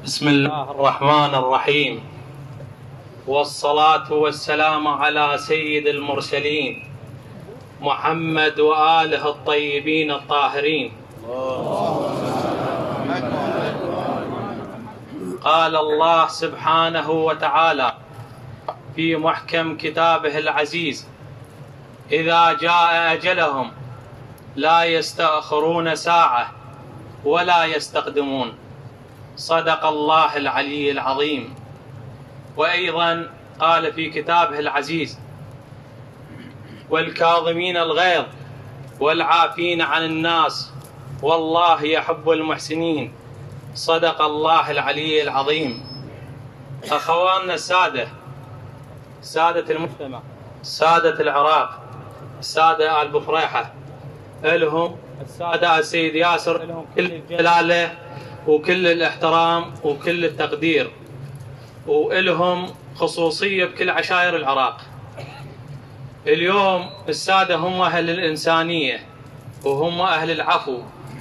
بسم الله الرحمن الرحيم، والصلاة والسلام على سيد المرسلين محمد وآله الطيبين الطاهرين. قال الله سبحانه وتعالى في محكم كتابه العزيز: إذا جاء أجلهم لا يستأخرون ساعة ولا يستقدمون. صدق الله العلي العظيم. وأيضا قال في كتابه العزيز: والكاظمين الغيظ والعافين عن الناس والله يحب المحسنين. صدق الله العلي العظيم. أخواننا السادة، سادة المجتمع، سادة العراق، السادة آل بفريحة، إلهم السادة السيد ياسر، إلهم كل الجلالة وكل الاحترام وكل التقدير، وإلهم خصوصية بكل عشائر العراق. اليوم السادة هم أهل الإنسانية، وهم أهل العفو،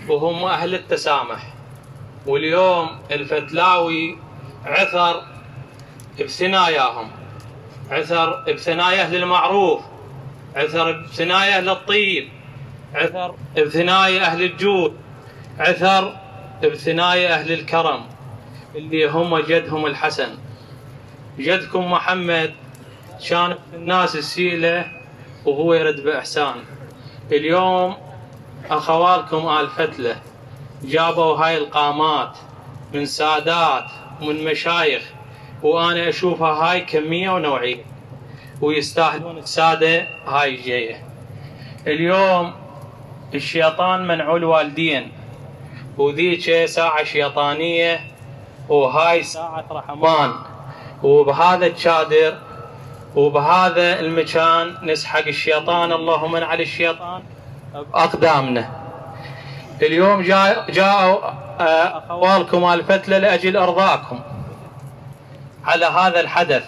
وهم أهل التسامح. واليوم الفتلاوي عثر بثناياهم، عثر بثناياه للمعروف، عثر بثناياه للطيب، عثر بثنايا أهل الجود، عثر بثنايا أهل الكرم اللي هم جدهم الحسن. جدكم محمد كان الناس السيلة وهو يرد بإحسان. اليوم أخوالكم آل فتلة جابوا هاي القامات من سادات ومن مشايخ، وأنا أشوفها هاي كمية ونوعية، ويستاهلون السادة هاي الجاية. اليوم الشيطان منعول والدين، وذيك ساعة شيطانية وهاي ساعة رحمن، وبهذا الشادر وبهذا المكان نسحق الشيطان. اللهم انعل الشيطان بأقدامنا. اليوم جاءوا أخوالكم الفتلة لأجل أرضاكم على هذا الحدث،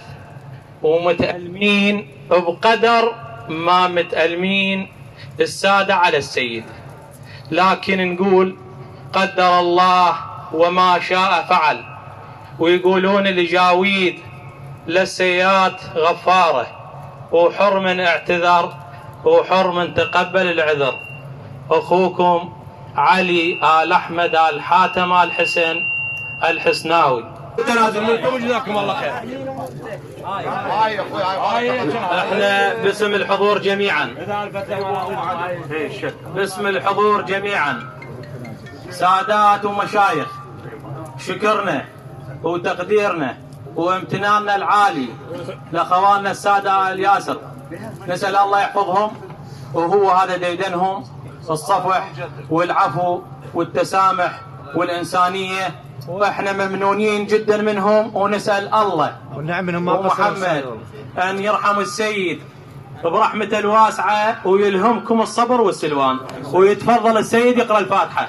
ومتألمين بقدر ما متألمين السادة على السيد، لكن نقول قدر الله وما شاء فعل. ويقولون الجاويد للسيئات غفارة، وحر من اعتذر وحر من تقبل العذر. أخوكم علي آل أحمد آل حاتم آل حسن الحسناوي. تنازل منكم وجزاكم الله خير. احنا باسم الحضور جميعا، باسم الحضور جميعا، سادات ومشايخ، شكرنا وتقديرنا وامتناننا العالي لاخواننا الساده آل ياسر. نسال الله يحفظهم، وهو هذا ديدنهم الصفح والعفو والتسامح والانسانيه، واحنا ممنونين جدا منهم، ونسال الله ومحمد ان يرحم السيد برحمته الواسعه ويلهمكم الصبر والسلوان. ويتفضل السيد يقرا الفاتحه.